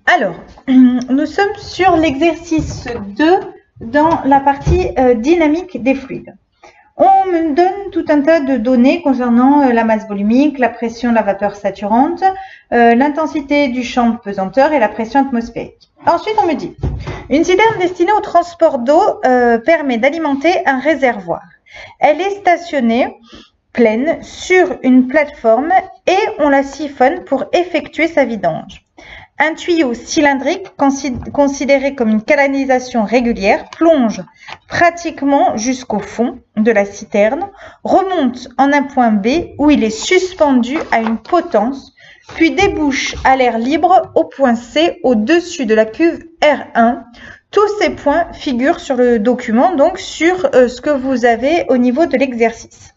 Alors, nous sommes sur l'exercice 2 dans la partie dynamique des fluides. On me donne tout un tas de données concernant la masse volumique, la pression de la vapeur saturante, l'intensité du champ de pesanteur et la pression atmosphérique. Ensuite, on me dit, une citerne destinée au transport d'eau permet d'alimenter un réservoir. Elle est stationnée pleine sur une plateforme et on la siphonne pour effectuer sa vidange. Un tuyau cylindrique, considéré comme une canalisation régulière, plonge pratiquement jusqu'au fond de la citerne, remonte en un point B où il est suspendu à une potence, puis débouche à l'air libre au point C au-dessus de la cuve R1. Tous ces points figurent sur le document, donc sur ce que vous avez au niveau de l'exercice.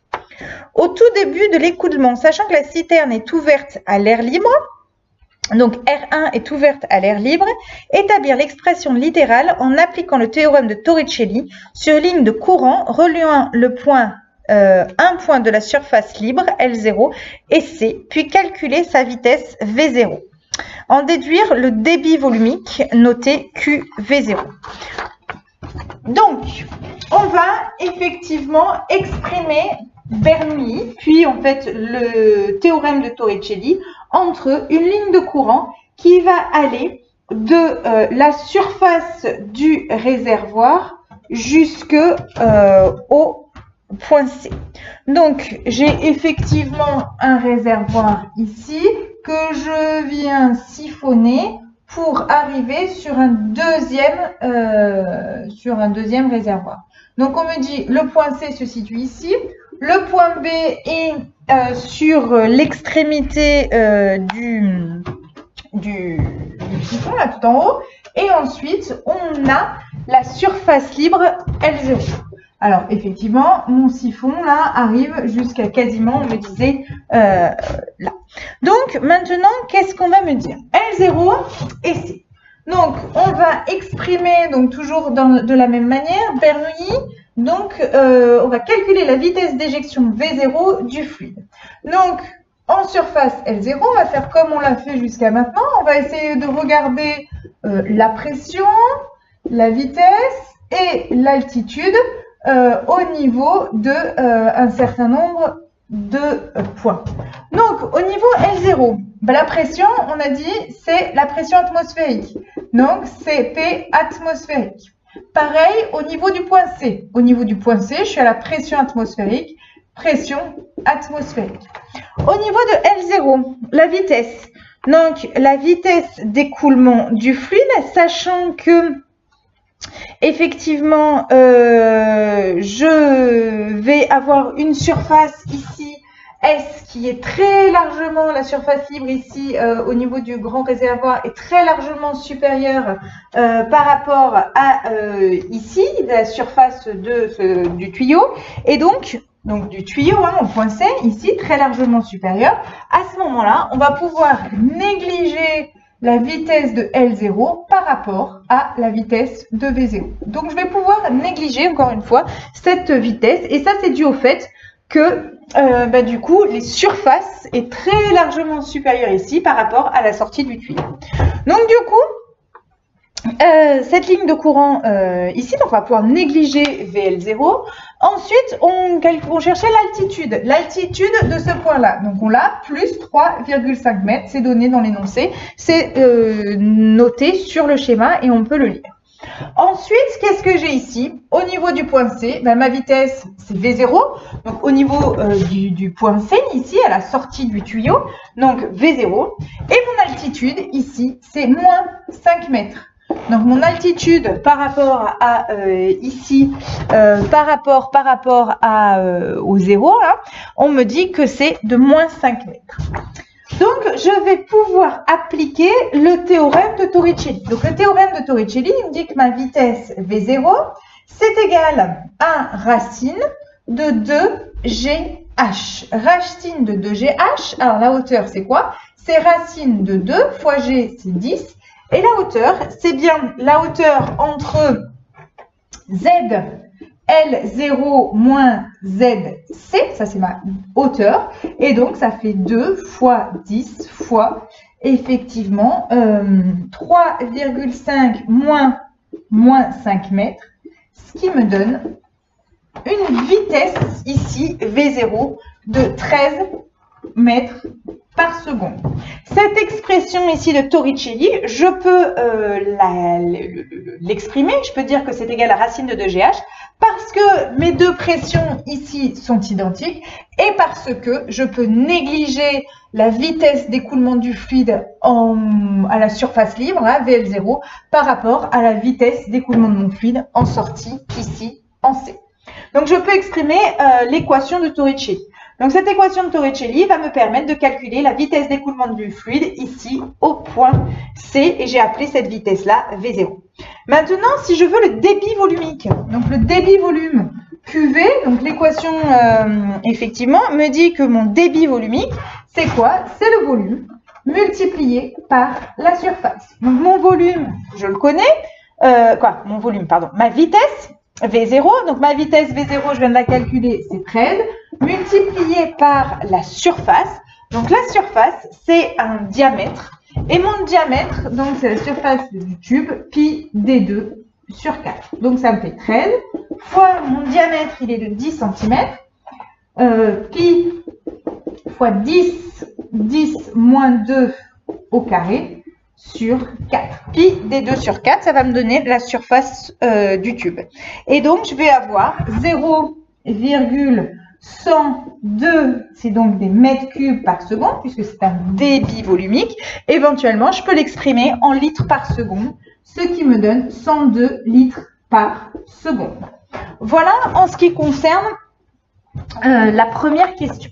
Au tout début de l'écoulement, sachant que la citerne est ouverte à l'air libre, donc R1 est ouverte à l'air libre, établir l'expression littérale en appliquant le théorème de Torricelli sur une ligne de courant reliant le point, un point de la surface libre, L0, et C, puis calculer sa vitesse V0. En déduire le débit volumique, noté QV0. Donc, on va effectivement exprimer Bernoulli, puis en fait le théorème de Torricelli, entre une ligne de courant qui va aller de la surface du réservoir jusqu'au point C. Donc, j'ai effectivement un réservoir ici que je viens siphonner pour arriver sur un deuxième réservoir. Donc, on me dit le point C se situe ici. Le point B est sur l'extrémité du siphon, là tout en haut. Et ensuite, on a la surface libre L0. Alors, effectivement, mon siphon, là, arrive jusqu'à quasiment, on me disait, là. Donc, maintenant, qu'est-ce qu'on va me dire? L0 et C. Donc, on va exprimer, donc toujours de la même manière, Bernoulli. Donc, on va calculer la vitesse d'éjection V0 du fluide. Donc, en surface L0, on va faire comme on l'a fait jusqu'à maintenant. On va essayer de regarder la pression, la vitesse et l'altitude au niveau d'un certain nombre de points. Donc, au niveau L0, la pression, on a dit, c'est la pression atmosphérique. Donc, c'est P atmosphérique. Pareil au niveau du point C. Au niveau du point C, je suis à la pression atmosphérique. Pression atmosphérique. Au niveau de L0, la vitesse. Donc, la vitesse d'écoulement du fluide, sachant que, effectivement, je vais avoir une surface ici, S, qui est très largement, la surface libre ici, au niveau du grand réservoir, est très largement supérieure par rapport à ici, la surface du tuyau. Et donc du tuyau, au point C, ici, très largement supérieur. À ce moment-là, on va pouvoir négliger la vitesse de L0 par rapport à la vitesse de V0. Donc, je vais pouvoir négliger, encore une fois, cette vitesse. Et ça, c'est dû au fait que, du coup, les surfaces est très largement supérieure ici par rapport à la sortie du tuyau. Donc, du coup, cette ligne de courant ici, donc on va pouvoir négliger VL0. Ensuite, on cherchait l'altitude. L'altitude de ce point-là. Donc, on l'a, plus 3,5 mètres. C'est donné dans l'énoncé. C'est noté sur le schéma et on peut le lire. Ensuite, qu'est-ce que j'ai ici? Au niveau du point C, ma vitesse, c'est V0. Donc, au niveau du point C, ici, à la sortie du tuyau, donc V0. Et mon altitude, ici, c'est moins 5 mètres. Donc, mon altitude par rapport à ici, par rapport au 0, là, on me dit que c'est de moins 5 mètres. Donc, je vais pouvoir appliquer le théorème de Torricelli. Donc, le théorème de Torricelli me dit que ma vitesse V0, c'est égal à racine de 2GH. Racine de 2GH, alors la hauteur, c'est quoi? C'est racine de 2 fois G, c'est 10. Et la hauteur, c'est bien la hauteur entre Z, L0 moins ZC, ça c'est ma hauteur. Et donc, ça fait 2 fois 10 fois effectivement 3,5 moins 5 mètres, ce qui me donne une vitesse ici, V0, de 13 mètres par seconde. Cette expression ici de Torricelli, je peux l'exprimer, je peux dire que c'est égal à racine de 2GH, parce que mes deux pressions ici sont identiques et parce que je peux négliger la vitesse d'écoulement du fluide à la surface libre, hein, VL0, par rapport à la vitesse d'écoulement de mon fluide en sortie ici en C. Donc je peux exprimer l'équation de Torricelli. Donc cette équation de Torricelli va me permettre de calculer la vitesse d'écoulement du fluide ici au point C et j'ai appelé cette vitesse-là V0. Maintenant, si je veux le débit volumique, donc le débit volume QV, donc l'équation effectivement me dit que mon débit volumique, c'est quoi? C'est le volume multiplié par la surface. Donc mon volume, je le connais, mon volume, pardon, ma vitesse V0, donc ma vitesse V0, je viens de la calculer, c'est 13, multiplié par la surface. Donc la surface, c'est un diamètre. Et mon diamètre, donc c'est la surface du tube, pi D2 sur 4. Donc ça me fait 13, fois mon diamètre, il est de 10 cm, pi fois 10 moins 2 au carré, sur 4. Pi D2 sur 4, ça va me donner la surface du tube. Et donc, je vais avoir 0,102, c'est donc des mètres cubes par seconde, puisque c'est un débit volumique. Éventuellement, je peux l'exprimer en litres par seconde, ce qui me donne 102 litres par seconde. Voilà en ce qui concerne la première question.